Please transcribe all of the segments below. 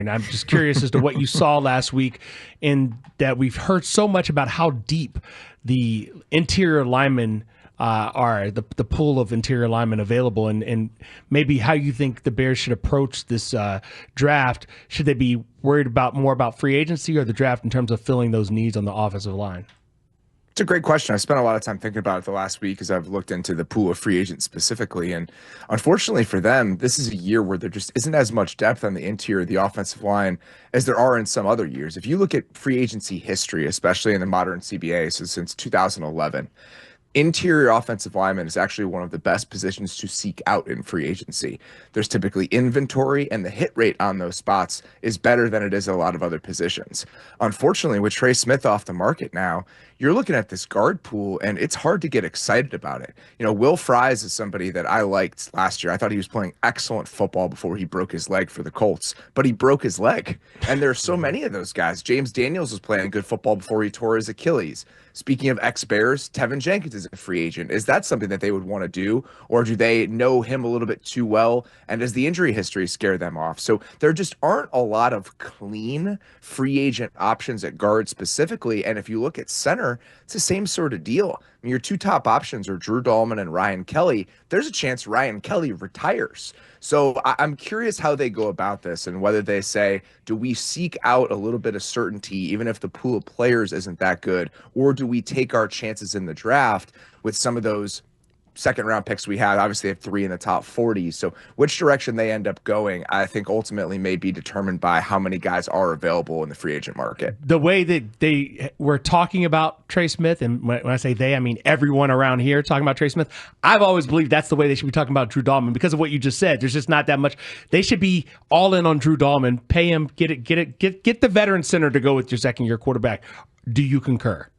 And I'm just curious as to what you saw last week, in that we've heard so much about how deep the interior linemen are, the pool of interior linemen available, and maybe how you think the Bears should approach this draft. Should they be worried more about free agency or the draft in terms of filling those needs on the offensive line? It's a great question. I spent a lot of time thinking about it the last week as I've looked into the pool of free agents specifically. And unfortunately for them, this is a year where there just isn't as much depth on the interior of the offensive line as there are in some other years. If you look at free agency history, especially in the modern CBA, so since 2011, interior offensive lineman is actually one of the best positions to seek out in free agency. There's typically inventory, and the hit rate on those spots is better than it is a lot of other positions. Unfortunately, with Trey Smith off the market now, you're looking at this guard pool, and it's hard to get excited about it. You know, Will Fries is somebody that I liked last year. I thought he was playing excellent football before he broke his leg for the Colts, but he broke his leg. And there's so many of those guys. James Daniels was playing good football before he tore his Achilles. Speaking of ex-Bears, Tevin Jenkins is a free agent. Is that something that they would want to do, or do they know him a little bit too well? And does the injury history scare them off? So there just aren't a lot of clean free agent options at guard specifically. And if you look at center, it's the same sort of deal. I mean, your two top options are Drew Dalman and Ryan Kelly. There's a chance Ryan Kelly retires. So I'm curious how they go about this, and whether they say, do we seek out a little bit of certainty, even if the pool of players isn't that good, or do we take our chances in the draft with some of those second round picks we have? Obviously, they have 3 in the top 40. So which direction they end up going, I think ultimately may be determined by how many guys are available in the free agent market. The way that they were talking about Trey Smith, and when I say they, I mean everyone around here talking about Trey Smith, I've always believed that's the way they should be talking about Drew Dalman, because of what you just said. There's just not that much. They should be all in on Drew Dalman, pay him, get the veteran center to go with your second-year quarterback. Do you concur?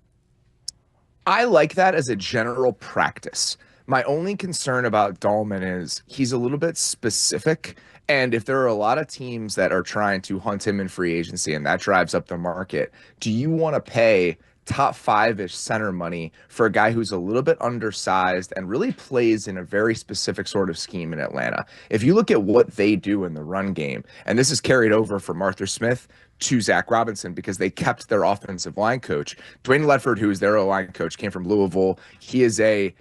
I like that as a general practice. My only concern about Dalman is he's a little bit specific. And if there are a lot of teams that are trying to hunt him in free agency and that drives up the market, do you want to pay top 5-ish center money for a guy who's a little bit undersized and really plays in a very specific sort of scheme in Atlanta? If you look at what they do in the run game, and this is carried over from Arthur Smith to Zach Robinson because they kept their offensive line coach. Dwayne Ledford, who is their O-line coach, came from Louisville. He is a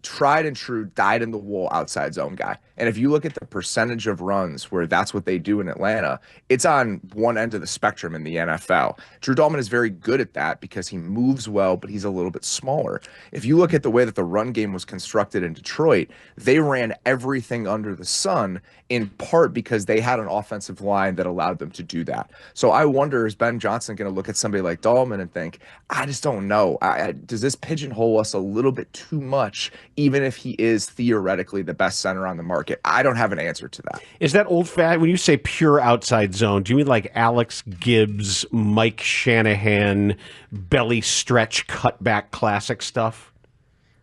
tried and true, dyed in the wool outside zone guy. And if you look at the percentage of runs where that's what they do in Atlanta, it's on one end of the spectrum in the NFL. Drew Dalman is very good at that because he moves well, but he's a little bit smaller. If you look at the way that the run game was constructed in Detroit, they ran everything under the sun, in part because they had an offensive line that allowed them to do that. So I wonder, is Ben Johnson going to look at somebody like Dalman and think, I just don't know. Does this pigeonhole us a little bit too much, even if he is theoretically the best center on the market? I don't have an answer to that. Is that old-fashioned? When you say pure outside zone, do you mean like Alex Gibbs, Mike Shanahan, belly stretch, cutback classic stuff?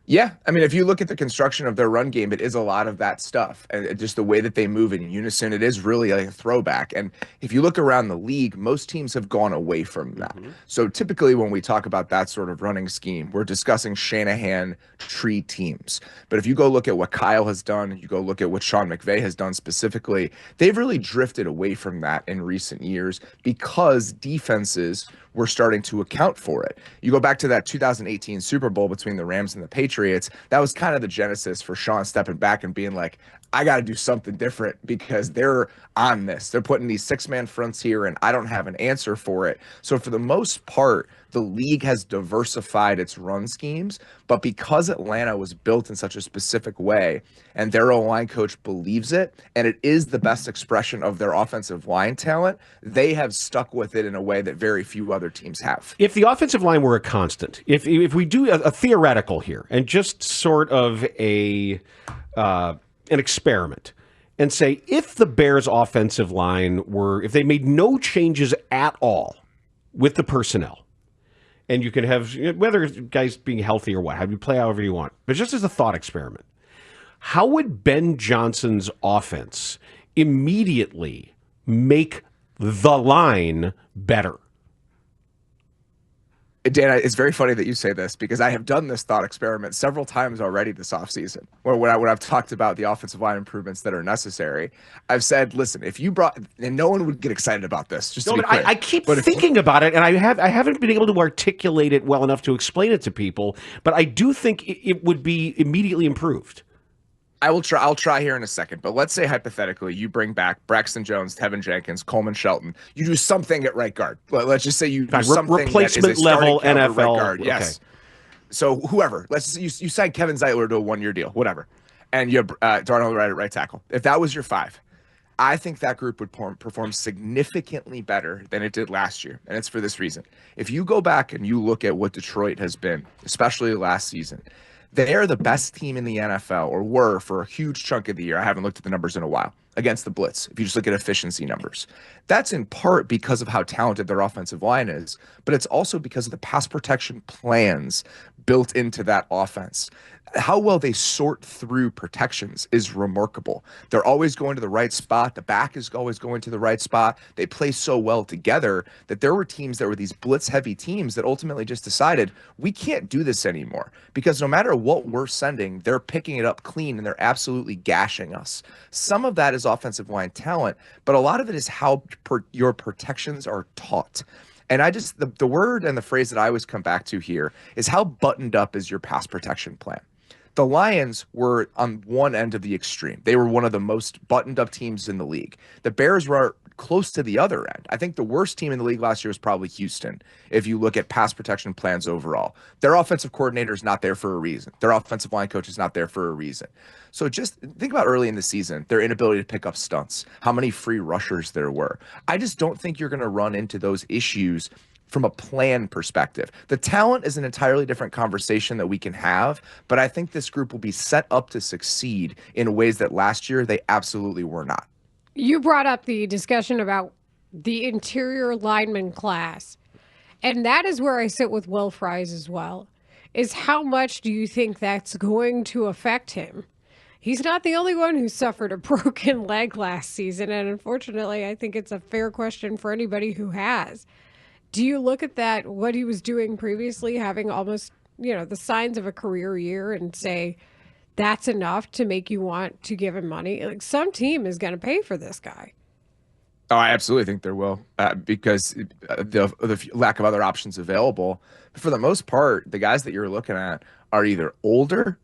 Yeah, I mean, if you look at the construction of their run game, it is a lot of that stuff. And just the way that they move in unison, it is really like a throwback. And if you look around the league, most teams have gone away from that. So typically when we talk about that sort of running scheme, we're discussing Shanahan tree teams. But if you go look at what Kyle has done, you go look at what Sean McVay has done specifically, they've really drifted away from that in recent years because defenses were starting to account for it. You go back to that 2018 Super Bowl between the Rams and the Patriots, that was kind of the genesis for Sean stepping back and being like, I got to do something different because they're on this. They're putting these 6-man fronts here and I don't have an answer for it. So for the most part, the league has diversified its run schemes, but because Atlanta was built in such a specific way and their O-line coach believes it, and it is the best expression of their offensive line talent, they have stuck with it in a way that very few other teams have. If the offensive line were a constant, if we do a theoretical here and just sort of an experiment and say, if the Bears offensive line if they made no changes at all with the personnel, and you can have, whether guys being healthy or what, have you play however you want, but just as a thought experiment, how would Ben Johnson's offense immediately make the line better? Dan, it's very funny that you say this because I have done this thought experiment several times already this offseason. Where when I've talked about the offensive line improvements that are necessary, I've said, listen, if you brought, and no one would get excited about this, just to be clear. I keep thinking about it, and I haven't been able to articulate it well enough to explain it to people. But I do think it would be immediately improved. I'll try here in a second, but let's say hypothetically you bring back Braxton Jones, Tevin Jenkins, Coleman Shelton. You do something at right guard. Let's just say you do something replacement level NFL right guard. Okay. Yes. So whoever, let's just you sign Kevin Zeitler to a 1-year deal, whatever, and you have Darnell Wright at right tackle. If that was your 5, I think that group would perform significantly better than it did last year, and it's for this reason. If you go back and you look at what Detroit has been, especially last season, they are the best team in the NFL, or were for a huge chunk of the year. I haven't looked at the numbers in a while, against the blitz, if you just look at efficiency numbers. That's in part because of how talented their offensive line is, but it's also because of the pass protection plans built into that offense. How well they sort through protections is remarkable. They're always going to the right spot. The back is always going to the right spot. They play so well together that there were teams that were these blitz-heavy teams that ultimately just decided, we can't do this anymore because no matter what we're sending, they're picking it up clean and they're absolutely gashing us. Some of that is offensive line talent, but a lot of it is how your protections are taught. And the word and the phrase that I always come back to here is how buttoned up is your pass protection plan? The Lions were on one end of the extreme. They were one of the most buttoned up teams in the league. The Bears were close to the other end. I think the worst team in the league last year was probably Houston, if you look at pass protection plans overall. Their offensive coordinator is not there for a reason. Their offensive line coach is not there for a reason. So just think about early in the season, their inability to pick up stunts, how many free rushers there were. I just don't think you're going to run into those issues from a plan perspective. The talent is an entirely different conversation that we can have, but I think this group will be set up to succeed in ways that last year they absolutely were not. You brought up the discussion about the interior lineman class, and that is where I sit with Will Fries as well, is how much do you think that's going to affect him? He's not the only one who suffered a broken leg last season, and unfortunately, I think it's a fair question for anybody who has. Do you look at that, what he was doing previously, having almost, the signs of a career year, and say that's enough to make you want to give him money? Like, some team is going to pay for this guy. Oh, I absolutely think there will, because the lack of other options available. But for the most part, the guys that you're looking at are either older,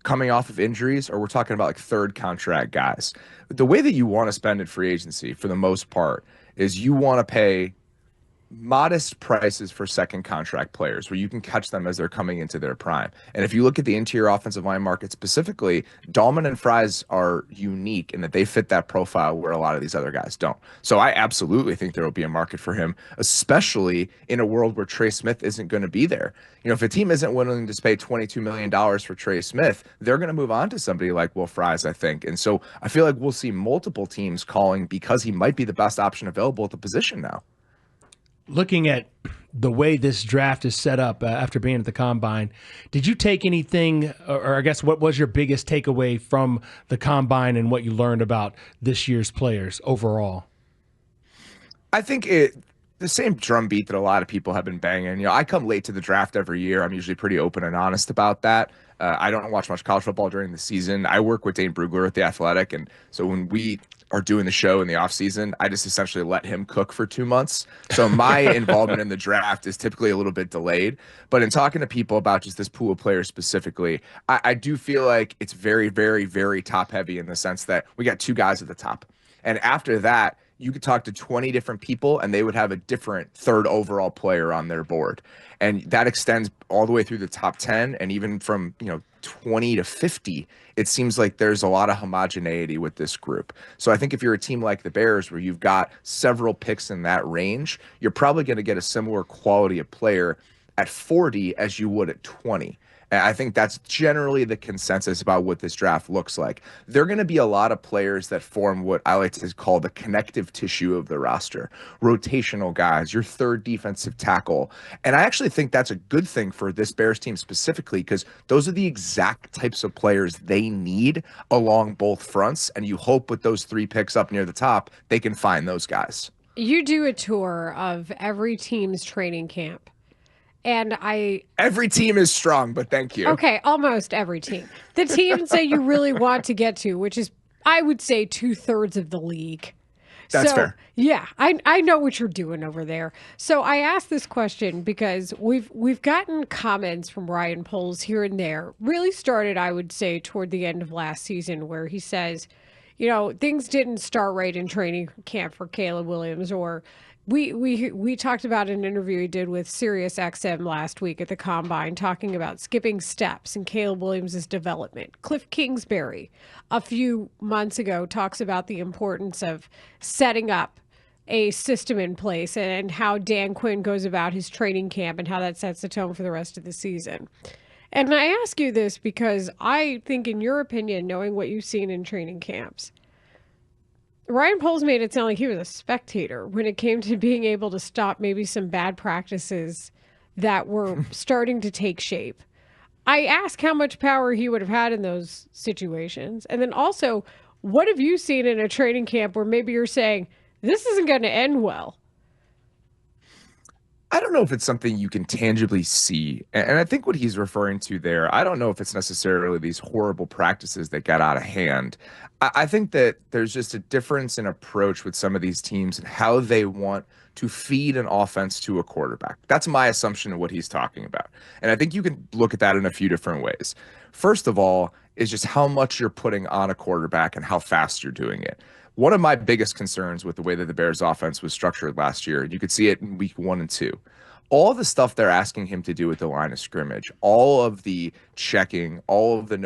coming off of injuries, or we're talking about like third contract guys. The way that you want to spend in free agency, for the most part, is you want to pay modest prices for second contract players where you can catch them as they're coming into their prime. And if you look at the interior offensive line market specifically, Dalman and Fries are unique in that they fit that profile where a lot of these other guys don't. So I absolutely think there will be a market for him, especially in a world where Trey Smith isn't going to be there. If a team isn't willing to pay $22 million for Trey Smith, they're going to move on to somebody like Will Fries, I think. And so I feel like we'll see multiple teams calling because he might be the best option available at the position now. Looking at the way this draft is set up after being at the Combine, did you take anything, or I guess what was your biggest takeaway from the Combine and what you learned about this year's players overall? I think the same drumbeat that a lot of people have been banging. I come late to the draft every year. I'm usually pretty open and honest about that. I don't watch much college football during the season. I work with Dane Brugler at The Athletic, and so when we are doing the show in the off season, I just essentially let him cook for 2 months. So my involvement in the draft is typically a little bit delayed. But in talking to people about just this pool of players specifically, I do feel like it's very, very, very top heavy in the sense that we got 2 guys at the top. And after that, you could talk to 20 different people and they would have a different third overall player on their board. And that extends all the way through the top 10, and even from 20 to 50, it seems like there's a lot of homogeneity with this group. So I think if you're a team like the Bears where you've got several picks in that range, you're probably going to get a similar quality of player at 40 as you would at 20. And I think that's generally the consensus about what this draft looks like. There are going to be a lot of players that form what I like to call the connective tissue of the roster. Rotational guys, your third defensive tackle. And I actually think that's a good thing for this Bears team specifically, because those are the exact types of players they need along both fronts. And you hope with those 3 picks up near the top, they can find those guys. You do a tour of every team's training camp. And every team is strong, but thank you. Okay, almost every team. The teams that you really want to get to, which is, I would say, 2/3 of the league. That's fair. Yeah, I know what you're doing over there. So I asked this question because we've gotten comments from Ryan Poles here and there. Really started, I would say, toward the end of last season, where he says, things didn't start right in training camp for Caleb Williams, or we talked about an interview he did with Sirius XM last week at the Combine, talking about skipping steps in Caleb Williams' development. Cliff Kingsbury, a few months ago, talks about the importance of setting up a system in place and how Dan Quinn goes about his training camp and how that sets the tone for the rest of the season. And I ask you this because I think, in your opinion, knowing what you've seen in training camps, Ryan Poles made it sound like he was a spectator when it came to being able to stop maybe some bad practices that were starting to take shape. I ask how much power he would have had in those situations. And then also, what have you seen in a training camp where maybe you're saying, this isn't going to end well? I don't know if it's something you can tangibly see. And I think what he's referring to there, I don't know if it's necessarily these horrible practices that got out of hand. I think that there's just a difference in approach with some of these teams and how they want to feed an offense to a quarterback. That's my assumption of what he's talking about. And I think you can look at that in a few different ways. First of all, is just how much you're putting on a quarterback and how fast you're doing it. One of my biggest concerns with the way that the Bears offense was structured last year, you could see it in week 1 and 2, all the stuff they're asking him to do at the line of scrimmage, all of the checking, all of the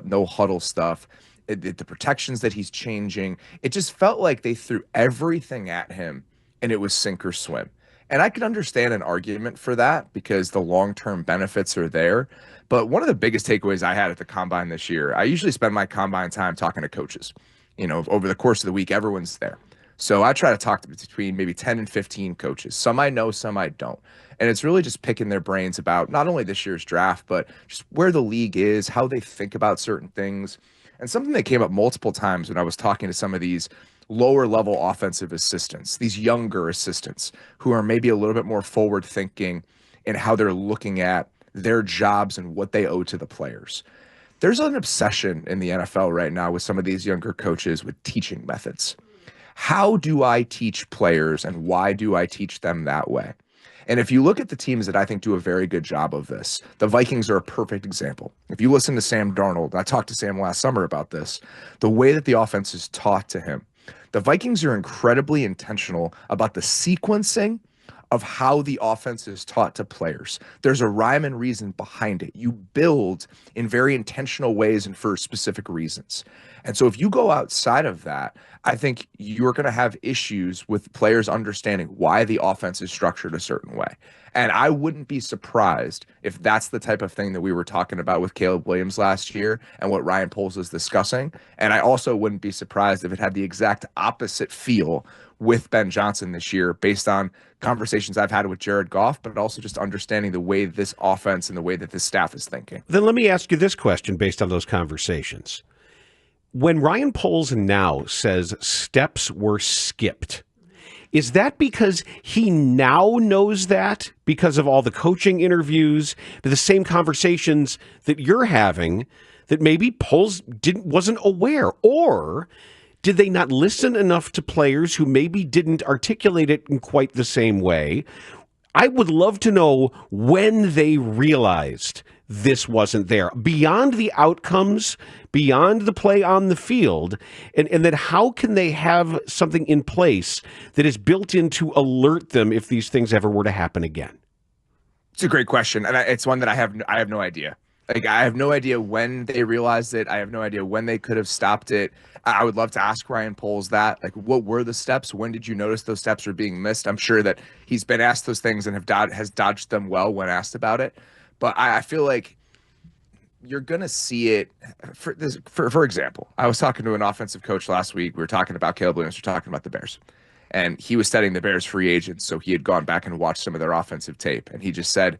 no huddle stuff, the protections that he's changing, it just felt like they threw everything at him and it was sink or swim. And I can understand an argument for that because the long-term benefits are there. But one of the biggest takeaways I had at the Combine this year, I usually spend my Combine time talking to coaches. Over the course of the week, everyone's there. So I try to talk to between maybe 10 and 15 coaches. Some I know, some I don't. And it's really just picking their brains about not only this year's draft, but just where the league is, how they think about certain things. And something that came up multiple times when I was talking to some of these lower level offensive assistants, these younger assistants who are maybe a little bit more forward thinking in how they're looking at their jobs and what they owe to the players. There's an obsession in the NFL right now with some of these younger coaches with teaching methods. How do I teach players and why do I teach them that way? And if you look at the teams that I think do a very good job of this, the Vikings are a perfect example. If you listen to Sam Darnold, I talked to Sam last summer about this, the way that the offense is taught to him, the Vikings are incredibly intentional about the sequencing of how the offense is taught to players. There's a rhyme and reason behind it. You build in very intentional ways and for specific reasons. And so if you go outside of that, I think you're going to have issues with players understanding why the offense is structured a certain way. And I wouldn't be surprised if that's the type of thing that we were talking about with Caleb Williams last year and what Ryan Poles is discussing. And I also wouldn't be surprised if it had the exact opposite feel with Ben Johnson this year based on conversations I've had with Jared Goff, but also just understanding the way this offense and the way that this staff is thinking. Then let me ask you this question based on those conversations. When Ryan Poles now says steps were skipped, is that because he now knows that because of all the coaching interviews, the same conversations that you're having, that maybe Poles wasn't aware? Or did they not listen enough to players who maybe didn't articulate it in quite the same way? I would love to know when they realized this wasn't there, beyond the outcomes, beyond the play on the field, and then how can they have something in place that is built in to alert them if these things ever were to happen again? It's a great question, and it's one that I have no idea. Like, I have no idea when they realized it. I have no idea when they could have stopped it. I would love to ask Ryan Poles that. Like, what were the steps? When did you notice those steps were being missed? I'm sure that he's been asked those things and has dodged them well when asked about it. But I feel like you're going to see it. For example, I was talking to an offensive coach last week. We were talking about Caleb Williams. We were talking about the Bears. And he was studying the Bears free agents, so he had gone back and watched some of their offensive tape. And he just said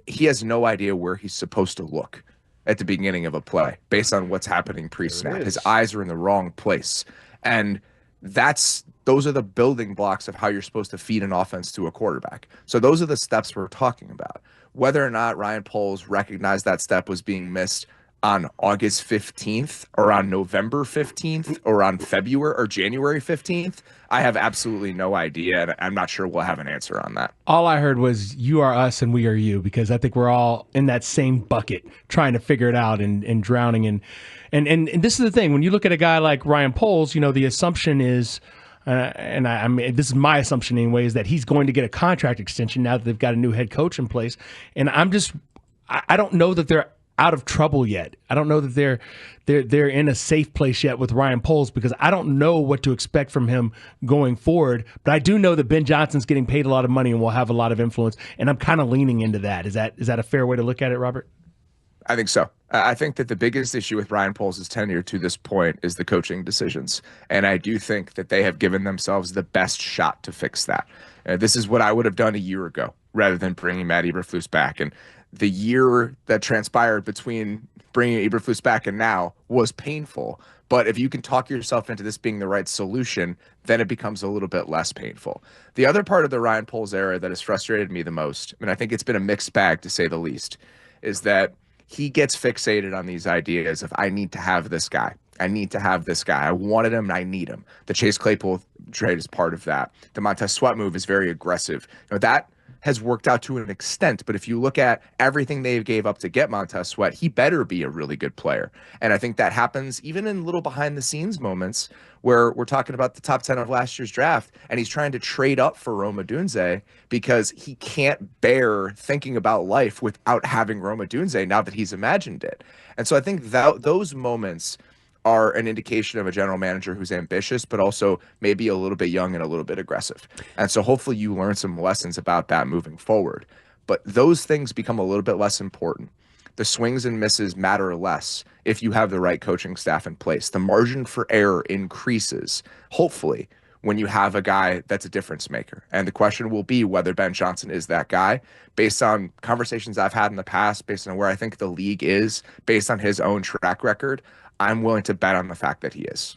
he has no idea where he's supposed to look at the beginning of a play based on what's happening pre-snap. His eyes are in the wrong place. And that's those are the building blocks of how you're supposed to feed an offense to a quarterback. So those are the steps we're talking about. Whether or not Ryan Poles recognized that step was being missed on August 15th or on November 15th or on February or January 15th, I have absolutely no idea, and I'm not sure we'll have an answer on that. All I heard was you are us and we are you, because I think we're all in that same bucket trying to figure it out and drowning in. And this is the thing, when you look at a guy like Ryan Poles, the assumption is, I mean, this is my assumption anyway, is that he's going to get a contract extension now that they've got a new head coach in place. And I don't know that they're out of trouble yet. I don't know that they're in a safe place yet with Ryan Poles, because I don't know what to expect from him going forward. But I do know that Ben Johnson's getting paid a lot of money and will have a lot of influence, and I'm kind of leaning into that. Is that a fair way to look at it, Robert? I think so. I think that the biggest issue with Ryan Poles' tenure to this point is the coaching decisions. And I do think that they have given themselves the best shot to fix that. This is what I would have done a year ago rather than bringing Matt Eberflus back. And the year that transpired between bringing Eberflus back and now was painful. But if you can talk yourself into this being the right solution, then it becomes a little bit less painful. The other part of the Ryan Poles era that has frustrated me the most, and I think it's been a mixed bag to say the least, is that he gets fixated on these ideas of, I need to have this guy. I need to have this guy. I wanted him and I need him. The Chase Claypool trade is part of that. The Montez Sweat move is very aggressive. That has worked out to an extent, but if you look at everything they gave up to get Montez Sweat, he better be a really good player. And I think that happens even in little behind the scenes moments where we're talking about the top 10 of last year's draft, and he's trying to trade up for Rome Odunze because he can't bear thinking about life without having Rome Odunze now that he's imagined it. And so I think that those moments are an indication of a general manager who's ambitious, but also maybe a little bit young and a little bit aggressive. And so hopefully you learn some lessons about that moving forward. But those things become a little bit less important. The swings and misses matter less if you have the right coaching staff in place. The margin for error increases, hopefully, when you have a guy that's a difference maker. And the question will be whether Ben Johnson is that guy. Based on conversations I've had in the past, based on where I think the league is, based on his own track record, I'm willing to bet on the fact that he is.